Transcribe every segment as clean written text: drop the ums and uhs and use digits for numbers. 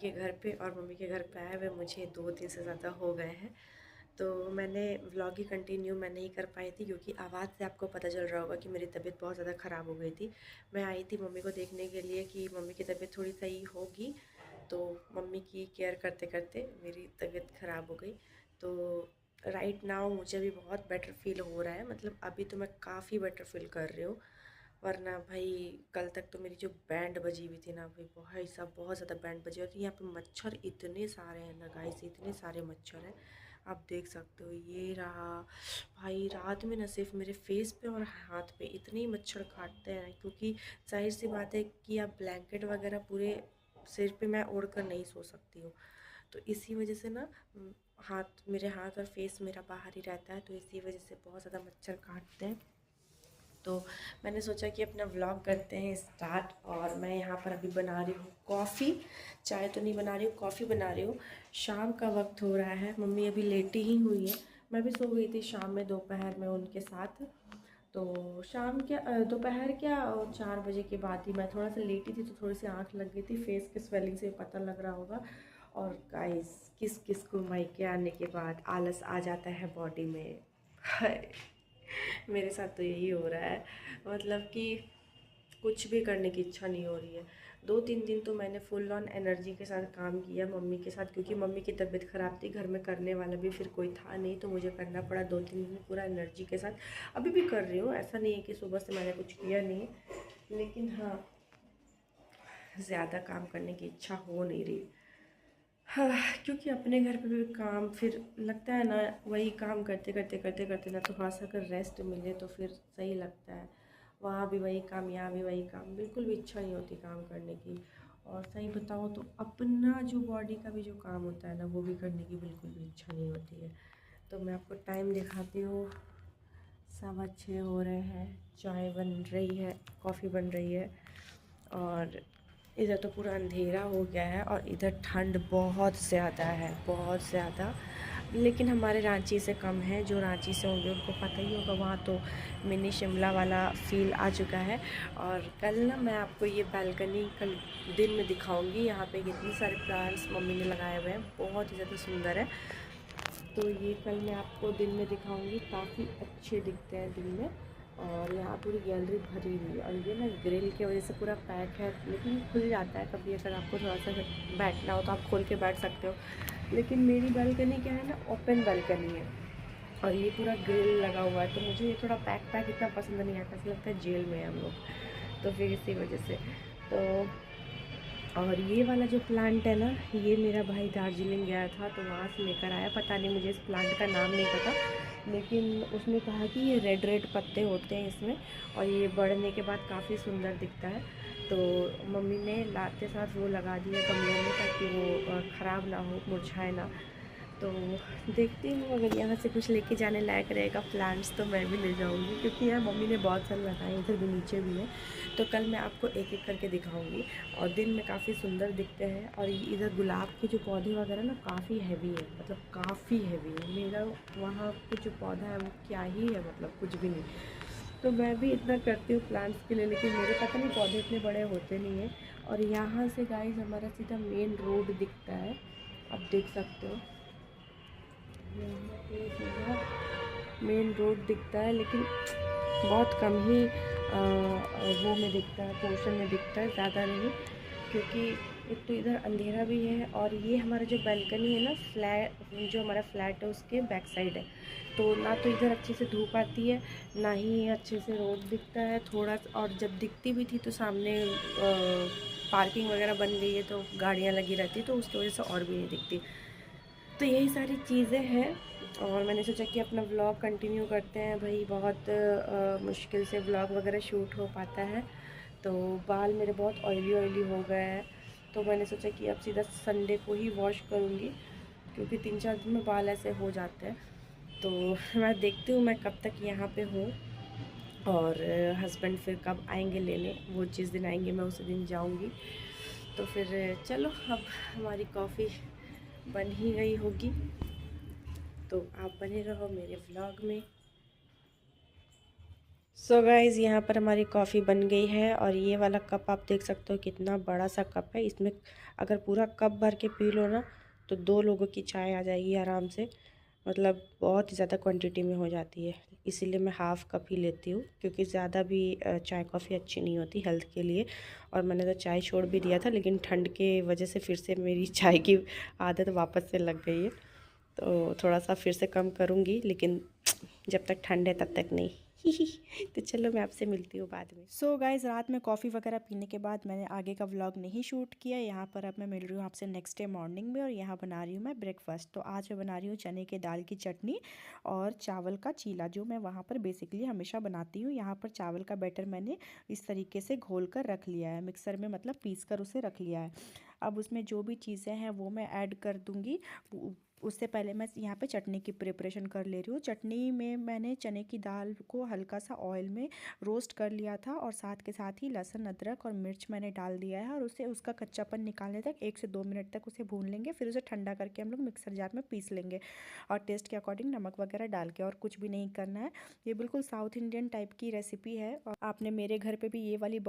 के घर पे, और मम्मी के घर पे आए हुए मुझे 2 दिन से ज़्यादा हो गए हैं। तो मैंने व्लॉग ही कंटिन्यू मैं नहीं कर पाई थी, क्योंकि आवाज़ से आपको पता चल रहा होगा कि मेरी तबीयत बहुत ज़्यादा ख़राब हो गई थी। मैं आई थी मम्मी को देखने के लिए कि मम्मी की तबीयत थोड़ी सही होगी, तो मम्मी की केयर करते करते मेरी तबीयत ख़राब हो गई। तो राइट नाउ मुझे भी बहुत बेटर फ़ील हो रहा है, मतलब अभी तो मैं काफ़ी बेटर फ़ील कर रही हूँ। वरना भाई कल तक तो मेरी जो बैंड बजी हुई थी ना भाई, भाई साहब बहुत ज़्यादा बैंड बजी। और यहाँ पे मच्छर इतने सारे हैं ना गाइस, इतने सारे मच्छर हैं, आप देख सकते हो। ये रहा भाई, रात में ना सिर्फ मेरे फेस पे और हाथ पे इतने ही मच्छर काटते हैं, क्योंकि जाहिर सी बात है कि आप ब्लैंकेट वगैरह पूरे सिर पे मैं ओढ़ कर नहीं सो सकती हूँ। तो इसी वजह से ना मेरे हाथ और फेस मेरा बाहर ही रहता है, तो इसी वजह से बहुत ज़्यादा मच्छर काटते हैं। तो मैंने सोचा कि अपना व्लॉग करते हैं स्टार्ट। और मैं यहाँ पर अभी बना रही हूँ कॉफ़ी। चाय तो नहीं बना रही हूँ, कॉफ़ी बना रही हूँ। शाम का वक्त हो रहा है, मम्मी अभी लेटी ही हुई है। मैं भी सो गई थी शाम में दोपहर में उनके साथ। तो शाम क्या दोपहर क्या 4 बजे के बाद ही मैं थोड़ा सा लेटी थी, तो थोड़ी सी आँख लग गई थी, फेस के स्वेलिंग से पता लग रहा होगा। और गाइस, किस किस को मायके आने के बाद आलस आ जाता है बॉडी में। हाय, मेरे साथ तो यही हो रहा है, मतलब कि कुछ भी करने की इच्छा नहीं हो रही है। 2-3 दिन तो मैंने फुल ऑन एनर्जी के साथ काम किया मम्मी के साथ, क्योंकि मम्मी की तबीयत ख़राब थी, घर में करने वाला भी फिर कोई था नहीं, तो मुझे करना पड़ा 2-3 दिन पूरा एनर्जी के साथ। अभी भी कर रही हूँ, ऐसा नहीं है कि सुबह से मैंने कुछ किया नहीं, लेकिन हाँ, ज़्यादा काम करने की इच्छा हो नहीं रही। हाँ, क्योंकि अपने घर पे भी काम फिर लगता है ना, वही काम करते करते करते करते ना थोड़ा सा अगर रेस्ट मिले तो फिर सही लगता है। वहाँ भी वही काम, यहाँ भी वही काम, बिल्कुल भी इच्छा नहीं होती काम करने की। और सही बताऊँ तो अपना जो बॉडी का भी जो काम होता है ना, वो भी करने की बिल्कुल भी इच्छा नहीं होती है। तो मैं आपको टाइम दिखाती हूँ, 6:15 हो रहे हैं, चाय बन रही है, कॉफ़ी बन रही है। और इधर तो पूरा अंधेरा हो गया है, और इधर ठंड बहुत ज़्यादा है, बहुत ज़्यादा। लेकिन हमारे रांची से कम है, जो रांची से होंगे उनको पता ही होगा, वहाँ तो मिनी शिमला वाला फ़ील आ चुका है। और कल ना मैं आपको ये बालकनी कल दिन में दिखाऊंगी। यहाँ पे कितने सारे प्लांट्स मम्मी ने लगाए हुए हैं, बहुत ही ज़्यादा सुंदर है। तो ये कल मैं आपको दिन में दिखाऊंगी, काफ़ी अच्छे दिखते हैं दिन में। और यहाँ पूरी गैलरी भरी हुई है, और ये ना ग्रिल की वजह से पूरा पैक है, लेकिन खुल जाता है कभी, अगर आपको थोड़ा सा बैठना हो तो आप खोल के बैठ सकते हो। लेकिन मेरी बालकनी क्या है ना, ओपन बालकनी है, और ये पूरा ग्रिल लगा हुआ है, तो मुझे ये थोड़ा पैक पैक इतना पसंद नहीं आता, ऐसा लगता है जेल में है हम लोग। तो फिर इसी वजह से तो। और ये वाला जो प्लांट है ना, ये मेरा भाई दार्जिलिंग गया था तो वहाँ से लेकर आया, पता नहीं, मुझे इस प्लांट का नाम नहीं पता, लेकिन उसने कहा कि ये रेड रेड पत्ते होते हैं इसमें, और ये बढ़ने के बाद काफ़ी सुंदर दिखता है। तो मम्मी ने लाते साथ वो लगा दिया गमले में, ताकि वो ख़राब ना हो, मुरझाए ना। तो देखती हूँ, अगर यहाँ से कुछ लेके जाने लायक रहेगा प्लांट्स तो मैं भी ले जाऊँगी, क्योंकि यार मम्मी ने बहुत सारे लगाए, इधर भी नीचे भी है। तो कल मैं आपको एक एक करके दिखाऊंगी, और दिन में काफ़ी सुंदर दिखते हैं। और ये इधर गुलाब के जो पौधे वगैरह ना काफ़ी हैवी है, मतलब काफ़ी हैवी है। मेरा वहाँ पे जो पौधा है वो क्या ही है, मतलब कुछ भी नहीं। तो मैं भी इतना करती हूँ प्लांट्स के लिए, लेकिन मेरे पता नहीं पौधे इतने बड़े होते नहीं हैं। और यहाँ से गाइस हमारा सीधा मेन रोड दिखता है, आप देख सकते हो, यहाँ पे सीधा मेन रोड दिखता है, लेकिन बहुत कम ही वो में दिखता है, पोर्शन में दिखता है, ज़्यादा नहीं। क्योंकि एक तो इधर अंधेरा भी है, और ये हमारा जो बालकनी है ना, जो हमारा फ्लैट है उसके बैक साइड है, तो ना तो इधर अच्छे से धूप आती है, ना ही अच्छे से रोड दिखता है थोड़ा। और जब दिखती भी थी तो सामने पार्किंग वगैरह बन गई है, तो गाड़ियाँ लगी रहती, तो उसकी वजह से और भी नहीं दिखती। तो यही सारी चीज़ें हैं, और मैंने सोचा कि अपना व्लॉग कंटिन्यू करते हैं भाई। बहुत मुश्किल से व्लॉग वगैरह शूट हो पाता है। तो बाल मेरे बहुत ऑयली ऑयली हो गए हैं, तो मैंने सोचा कि अब सीधा संडे को ही वॉश करूँगी, क्योंकि 3-4 दिन में बाल ऐसे हो जाते हैं। तो मैं देखती हूँ मैं कब तक यहाँ पे हूँ, और हस्बैंड फिर कब आएंगे लेने, वो जिस दिन आएंगे मैं उसी दिन जाऊँगी। तो फिर चलो, अब हमारी कॉफ़ी बन ही गई होगी, तो आप बने रहो मेरे व्लॉग में। सो गाइज़, यहाँ पर हमारी कॉफ़ी बन गई है और ये वाला कप आप देख सकते हो कितना बड़ा सा कप है। इसमें अगर पूरा कप भर के पी लो ना तो 2 लोगों की चाय आ जाएगी आराम से। मतलब बहुत ही ज़्यादा क्वांटिटी में हो जाती है, इसीलिए मैं हाफ़ कप ही लेती हूँ, क्योंकि ज़्यादा भी चाय कॉफ़ी अच्छी नहीं होती हेल्थ के लिए। और मैंने तो चाय छोड़ भी दिया था, लेकिन ठंड के वजह से फिर से मेरी चाय की आदत वापस से लग गई है। तो थोड़ा सा फिर से कम करूँगी, लेकिन जब तक ठंड है तब तक नहीं। तो चलो मैं आपसे मिलती हूँ बाद में। सो गाइज़, रात में कॉफ़ी वगैरह पीने के बाद मैंने आगे का व्लॉग नहीं शूट किया। यहाँ पर अब मैं मिल रही हूँ आपसे नेक्स्ट डे मॉर्निंग में, और यहाँ बना रही हूँ मैं ब्रेकफास्ट। तो आज मैं बना रही हूँ चने के दाल की चटनी और चावल का चीला, जो मैं वहाँ पर बेसिकली हमेशा बनाती हूँ। यहाँ पर चावल का बैटर मैंने इस तरीके से घोल कर रख लिया है, मिक्सर में मतलब पीस कर उसे रख लिया है। अब उसमें जो भी चीज़ें हैं वो मैं ऐड कर दूँगी। उससे पहले मैं यहाँ पे चटनी की प्रिपरेशन कर ले रही हूँ। चटनी में मैंने चने की दाल को हल्का सा ऑयल में रोस्ट कर लिया था, और साथ के साथ ही लहसुन अदरक और मिर्च मैंने डाल दिया है, और उसे उसका कच्चापन निकालने तक 1 से 2 मिनट तक उसे भून लेंगे। फिर उसे ठंडा करके हम लोग मिक्सर जार में पीस लेंगे, और टेस्ट के अकॉर्डिंग नमक वगैरह डाल के, और कुछ भी नहीं करना है। ये बिल्कुल साउथ इंडियन टाइप की रेसिपी है, और आपने मेरे घर पर भी ये वाली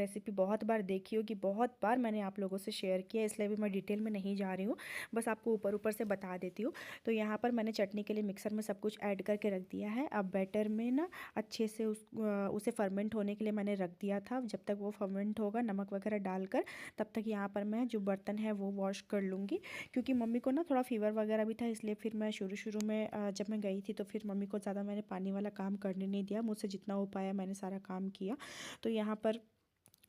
रेसिपी बहुत बार देखी होगी, बहुत बार मैंने आप लोगों से शेयर किया, इसलिए भी मैं डिटेल में नहीं जा रही हूँ, बस आपको ऊपर ऊपर से बता देती हूँ। तो यहाँ पर मैंने चटनी के लिए मिक्सर में सब कुछ ऐड करके रख दिया है। अब बैटर में ना अच्छे से उसे फर्मेंट होने के लिए मैंने रख दिया था। जब तक वो फर्मेंट होगा नमक वगैरह डालकर, तब तक यहाँ पर मैं जो बर्तन है वो वॉश कर लूँगी, क्योंकि मम्मी को ना थोड़ा फीवर वगैरह भी था, इसलिए फिर मैं शुरू में जब मैं गई थी तो फिर मम्मी को ज़्यादा मैंने पानी वाला काम करने नहीं दिया। मुझसे जितना हो पाया मैंने सारा काम किया। तो यहाँ पर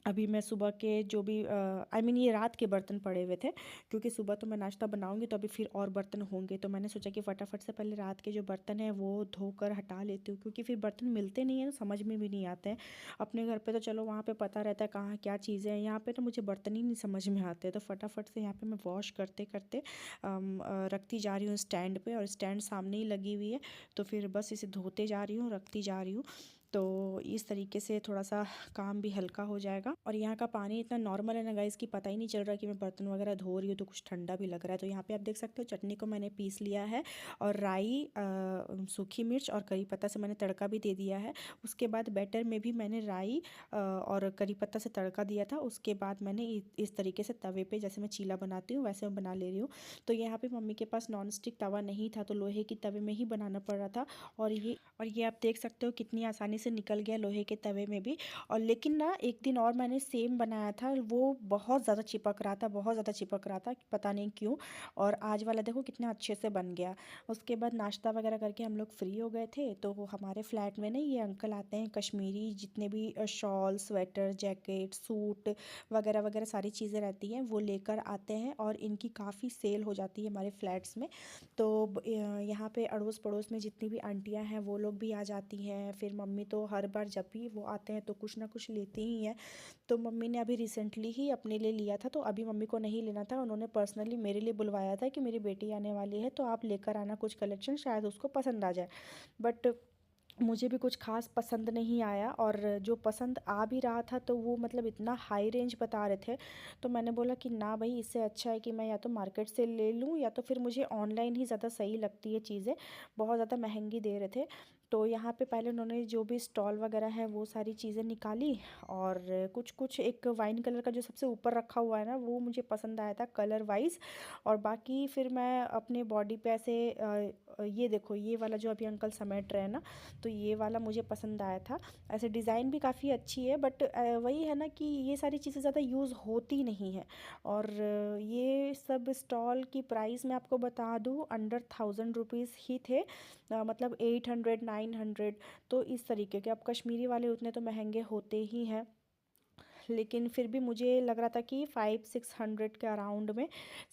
अभी मैं सुबह के जो भी ये रात के बर्तन पड़े हुए थे, क्योंकि सुबह तो मैं नाश्ता बनाऊंगी तो अभी फिर और बर्तन होंगे, तो मैंने सोचा कि फटाफट से पहले रात के जो बर्तन हैं वो धोकर हटा लेती हूँ, क्योंकि फिर बर्तन मिलते नहीं हैं तो समझ में भी नहीं आते हैं। अपने घर पे तो चलो वहाँ पे पता रहता है कहाँ क्या चीज़ें हैं, यहाँ पे तो मुझे बर्तन ही नहीं समझ में आते। तो फटाफट से यहाँ पे मैं वॉश करते करते रखती जा रही हूँ स्टैंड पे, और स्टैंड सामने ही लगी हुई है, तो फिर बस इसे धोते जा रही हूँ, रखती जा रही हूँ। तो इस तरीके से थोड़ा सा काम भी हल्का हो जाएगा। और यहाँ का पानी इतना नॉर्मल है ना गाइस कि पता ही नहीं चल रहा कि मैं बर्तन वगैरह धो रही हूँ, तो कुछ ठंडा भी लग रहा है। तो यहाँ पे आप देख सकते हो चटनी को मैंने पीस लिया है, और राई, सूखी मिर्च और करी पत्ता से मैंने तड़का भी दे दिया है। उसके बाद बैटर में भी मैंने राई और करी पत्ता से तड़का दिया था। उसके बाद मैंने इस तरीके से तवे पे, जैसे मैं चीला बनाती हूँ वैसे मैं बना ले रही हूँ। तो यहाँ पे मम्मी के पास नॉन स्टिक तवा नहीं था, तो लोहे की तवे में ही बनाना पड़ रहा था। और ये आप देख सकते हो कितनी आसानी से निकल गया लोहे के तवे में भी। और लेकिन ना एक दिन और मैंने सेम बनाया था, वो बहुत ज़्यादा चिपक रहा था, बहुत ज़्यादा चिपक रहा था, पता नहीं क्यों। और आज वाला देखो कितना अच्छे से बन गया। उसके बाद नाश्ता वगैरह करके हम लोग फ्री हो गए थे, तो वो हमारे फ्लैट में ना ये अंकल आते हैं कश्मीरी, जितने भी शॉल, स्वेटर, जैकेट, सूट वगैरह वगैरह सारी चीज़ें रहती हैं वो लेकर आते हैं, और इनकी काफ़ी सेल हो जाती है हमारे फ्लैट्स में। तो यहाँ पे अड़ोस पड़ोस में जितनी भी आंटियाँ हैं वो लोग भी आ जाती हैं। फिर मम्मी तो हर बार जब भी वो आते हैं तो कुछ ना कुछ लेती ही हैं। तो मम्मी ने अभी रिसेंटली ही अपने लिए लिया था, तो अभी मम्मी को नहीं लेना था, उन्होंने पर्सनली मेरे लिए बुलवाया था कि मेरी बेटी आने वाली है तो आप लेकर आना कुछ कलेक्शन, शायद उसको पसंद आ जाए। बट मुझे भी कुछ ख़ास पसंद नहीं आया, और जो पसंद आ भी रहा था तो वो मतलब इतना हाई रेंज बता रहे थे। तो मैंने बोला कि ना भाई, इससे अच्छा है कि मैं या तो मार्केट से ले लूँ, या तो फिर मुझे ऑनलाइन ही ज़्यादा सही लगती है चीज़ें, बहुत ज़्यादा महंगी दे रहे थे। तो यहाँ पे पहले उन्होंने जो भी स्टॉल वगैरह है वो सारी चीज़ें निकाली, और कुछ कुछ एक वाइन कलर का जो सबसे ऊपर रखा हुआ है ना वो मुझे पसंद आया था कलर वाइज। और बाकी फिर मैं अपने बॉडी पे ऐसे ये देखो, ये वाला जो अभी अंकल समेट रहे हैं ना, तो ये वाला मुझे पसंद आया था। ऐसे डिज़ाइन भी काफ़ी अच्छी है, बट वही है ना कि ये सारी चीज़ें ज़्यादा यूज़ होती नहीं है। और ये सब स्टॉल की प्राइस मैं आपको बता दूँ, अंडर 1000 रुपीज़ ही थे, मतलब 800 900। तो इस तरीके के, अब कश्मीरी वाले उतने तो महंगे होते ही हैं, लेकिन फिर भी मुझे लग रहा था कि 500 600 के अराउंड में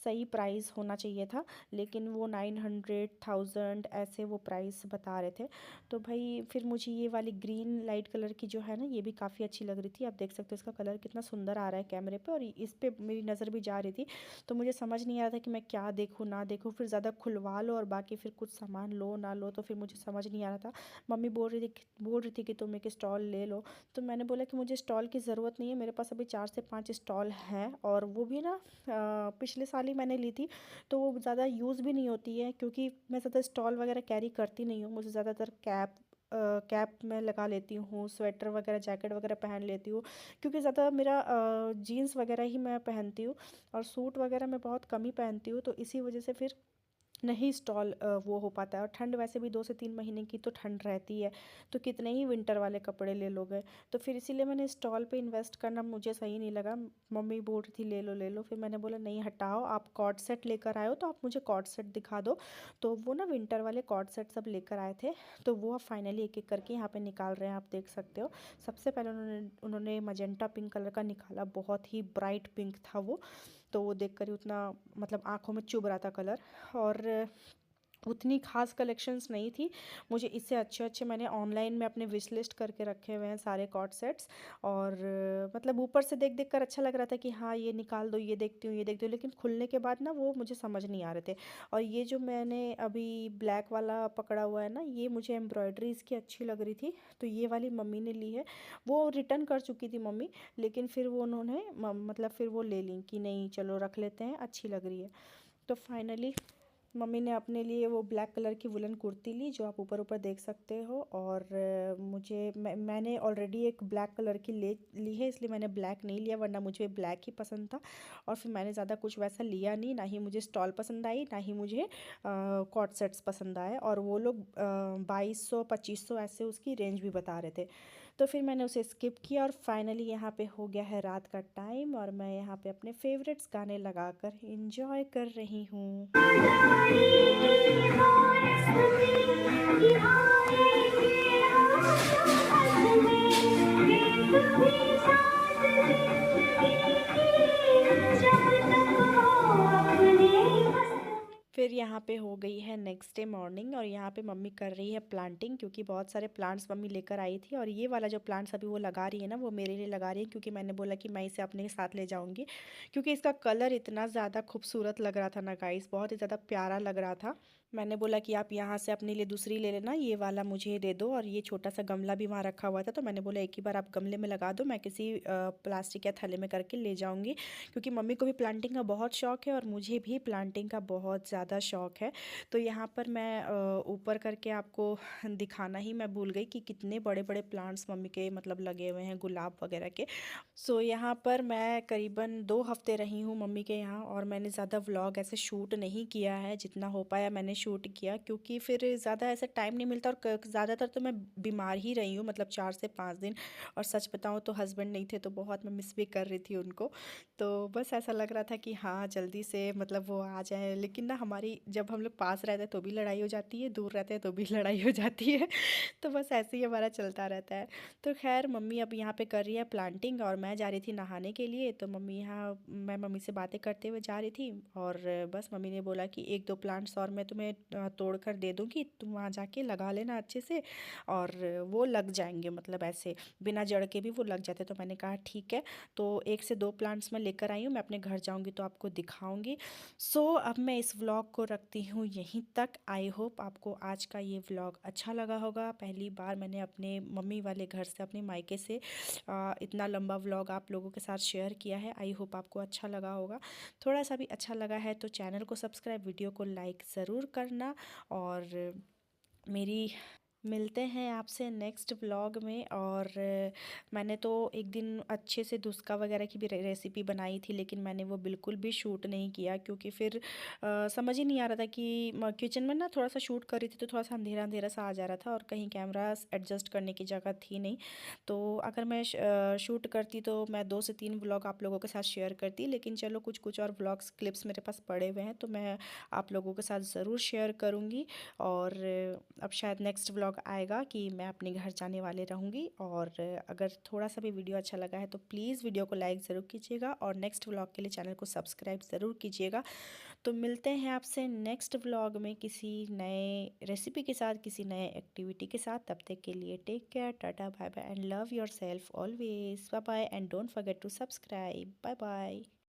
सही प्राइस होना चाहिए था, लेकिन वो 900 1000 ऐसे वो प्राइस बता रहे थे। तो भाई फिर मुझे ये वाली ग्रीन लाइट कलर की जो है ना, ये भी काफ़ी अच्छी लग रही थी। आप देख सकते हो इसका कलर कितना सुंदर आ रहा है कैमरे पे, और इस पे मेरी नज़र भी जा रही थी। तो मुझे समझ नहीं आ रहा था कि मैं क्या देखूँ ना देखूँ, फिर ज़्यादा खुलवा लो और बाकी फिर कुछ सामान लो ना लो, तो फिर मुझे समझ नहीं आ रहा था। मम्मी बोल रही थी कि तुम एक स्टॉल ले लो, तो मैंने बोला कि मुझे स्टॉल की ज़रूरत नहीं है, मेरे पास अभी 4 से 5 स्टॉल हैं, और वो भी ना पिछले साल ही मैंने ली थी, तो वो ज़्यादा यूज़ भी नहीं होती है, क्योंकि मैं ज़्यादा स्टॉल वगैरह कैरी करती नहीं हूँ। मुझे ज़्यादातर कैप कैप मैं लगा लेती हूँ, स्वेटर वगैरह जैकेट वगैरह पहन लेती हूँ, क्योंकि ज़्यादा मेरा जीन्स वगैरह ही मैं पहनती हूँ और सूट वगैरह मैं बहुत कम ही पहनती हूँ, तो इसी वजह से फिर नहीं स्टॉल वो हो पाता है। और ठंड वैसे भी 2 से 3 महीने की तो ठंड रहती है, तो कितने ही विंटर वाले कपड़े ले लोगे। तो फिर इसीलिए मैंने स्टॉल पे इन्वेस्ट करना मुझे सही नहीं लगा। मम्मी बोल रही थी ले लो ले लो, फिर मैंने बोला नहीं हटाओ, आप कॉर्ड सेट लेकर आए हो तो आप मुझे कॉर्ड सेट दिखा दो। तो वो ना विंटर वाले कॉर्ड सेट सब लेकर आए थे, तो वो अब फाइनली एक एक करके यहाँ पे निकाल रहे हैं, आप देख सकते हो। सबसे पहले उन्होंने उन्होंने मजेंटा पिंक कलर का निकाला, बहुत ही ब्राइट पिंक था वो। तो वो देख कर ही उतना मतलब आंखों में चुभ रहा था कलर। और उतनी खास कलेक्शंस नहीं थी, मुझे इससे अच्छे अच्छे मैंने ऑनलाइन में अपने विश लिस्ट करके रखे हुए हैं सारे कॉर्ड सेट्स। और मतलब ऊपर से देख देख कर अच्छा लग रहा था कि हाँ ये निकाल दो, ये देखती हूँ ये देखती हूँ, लेकिन खुलने के बाद ना वो मुझे समझ नहीं आ रहे थे। और ये जो मैंने अभी ब्लैक वाला पकड़ा हुआ है ना, ये मुझे एम्ब्रॉयडरी इसकी अच्छी लग रही थी, तो ये वाली मम्मी ने ली है। वो रिटर्न कर चुकी थी मम्मी, लेकिन फिर वो उन्होंने मतलब फिर वो ले ली कि नहीं चलो रख लेते हैं, अच्छी लग रही है। तो फाइनली मम्मी ने अपने लिए वो ब्लैक कलर की वुलन कुर्ती ली, जो आप ऊपर ऊपर देख सकते हो। और मैंने ऑलरेडी एक ब्लैक कलर की ले ली है, इसलिए मैंने ब्लैक नहीं लिया, वरना मुझे ब्लैक ही पसंद था। और फिर मैंने ज़्यादा कुछ वैसा लिया नहीं, ना ही मुझे स्टॉल पसंद आई, ना ही मुझे कॉर्ड सेट्स पसंद आए। और वो लोग 2200 2500 ऐसे उसकी रेंज भी बता रहे थे। तो फिर मैंने उसे स्किप किया और फाइनली यहाँ पे हो गया है रात का टाइम, और मैं यहाँ पे अपने फेवरेट्स गाने लगाकर इंजॉय कर रही हूँ। फिर यहाँ पे हो गई है नेक्स्ट डे मॉर्निंग, और यहाँ पे मम्मी कर रही है प्लांटिंग, क्योंकि बहुत सारे प्लांट्स मम्मी लेकर आई थी। और ये वाला जो प्लांट्स अभी वो लगा रही है ना, वो मेरे लिए लगा रही है, क्योंकि मैंने बोला कि मैं इसे अपने साथ ले जाऊँगी, क्योंकि इसका कलर इतना ज़्यादा खूबसूरत लग रहा था ना गाइस, बहुत ही ज़्यादा प्यारा लग रहा था। मैंने बोला कि आप यहाँ से अपने लिए दूसरी ले लेना, ये वाला मुझे दे दो। और ये छोटा सा गमला भी वहाँ रखा हुआ था, तो मैंने बोला एक ही बार आप गमले में लगा दो, मैं किसी प्लास्टिक या थैले में करके ले जाऊँगी, क्योंकि मम्मी को भी प्लांटिंग का बहुत शौक है और मुझे भी प्लांटिंग का बहुत ज़्यादा शौक है। तो यहाँ पर मैं ऊपर करके आपको दिखाना ही मैं भूल गई कि कितने बड़े बड़े प्लांट्स मम्मी के मतलब लगे हुए हैं गुलाब वगैरह के। सो यहाँ पर मैं करीबन 2 हफ्ते रही हूँ मम्मी के यहाँ, और मैंने ज़्यादा व्लॉग ऐसे शूट नहीं किया है, जितना हो पाया मैंने शूट किया, क्योंकि फिर ज़्यादा ऐसा टाइम नहीं मिलता। और ज़्यादातर तो मैं बीमार ही रही हूँ, मतलब 4 से 5 दिन। और सच बताऊँ तो हस्बैंड नहीं थे, तो बहुत मैं मिस भी कर रही थी उनको। तो बस ऐसा लग रहा था कि हाँ जल्दी से मतलब वो आ जाए, लेकिन ना हमारी जब हम लोग पास रहते हैं तो भी लड़ाई हो जाती है, दूर रहते हैं तो भी लड़ाई हो जाती है। तो बस ऐसे ही हमारा चलता रहता है। तो खैर मम्मी अब यहाँ पे कर रही है प्लांटिंग, और मैं जा रही थी नहाने के लिए। तो मैं मम्मी से बातें करते हुए जा रही थी, और बस मम्मी ने बोला कि 1 2 प्लांट्स और मैं तुम्हें तोड़ कर दे दूँगी, तुम वहाँ जाके लगा लेना अच्छे से, और वो लग जाएंगे, मतलब ऐसे बिना जड़ के भी वो लग जाते। तो मैंने कहा ठीक है। तो 1 से 2 प्लांट्स मैं लेकर आई हूँ, मैं अपने घर जाऊँगी तो आपको दिखाऊँगी। सो अब मैं इस व्लॉग को रखती हूँ यहीं तक। आई होप आपको आज का ये व्लॉग अच्छा लगा होगा। पहली बार मैंने अपने मम्मी वाले घर से, अपने मायके से इतना लंबा व्लॉग आप लोगों के साथ शेयर किया है। आई होप आपको अच्छा लगा होगा। थोड़ा सा भी अच्छा लगा है तो चैनल को सब्सक्राइब, वीडियो को लाइक ज़रूर करना। और मेरी मिलते हैं आपसे नेक्स्ट व्लॉग में। और मैंने तो एक दिन अच्छे से धुसका वगैरह की भी रेसिपी बनाई थी, लेकिन मैंने वो बिल्कुल भी शूट नहीं किया, क्योंकि फिर समझ ही नहीं आ रहा था कि किचन में ना थोड़ा सा शूट कर रही थी, तो थोड़ा सा अंधेरा अंधेरा सा आ जा रहा था, और कहीं कैमरा एडजस्ट करने की जगह थी नहीं। तो अगर मैं शूट करती तो मैं 2 से 3 व्लॉग आप लोगों के साथ शेयर करती, लेकिन चलो कुछ कुछ और व्लॉग्स क्लिप्स मेरे पास पड़े हुए हैं, तो मैं आप लोगों के साथ ज़रूर शेयर करूँगी। और अब शायद नेक्स्ट व्लॉग आएगा कि मैं अपने घर जाने वाले रहूँगी। और अगर थोड़ा सा भी वीडियो अच्छा लगा है तो प्लीज़ वीडियो को लाइक ज़रूर कीजिएगा, और नेक्स्ट व्लॉग के लिए चैनल को सब्सक्राइब ज़रूर कीजिएगा। तो मिलते हैं आपसे नेक्स्ट व्लॉग में किसी नए रेसिपी के साथ, किसी नए एक्टिविटी के साथ। तब तक के लिए take care, tata, bye bye, and love yourself always. Bye bye, and don't forget to subscribe. Bye bye.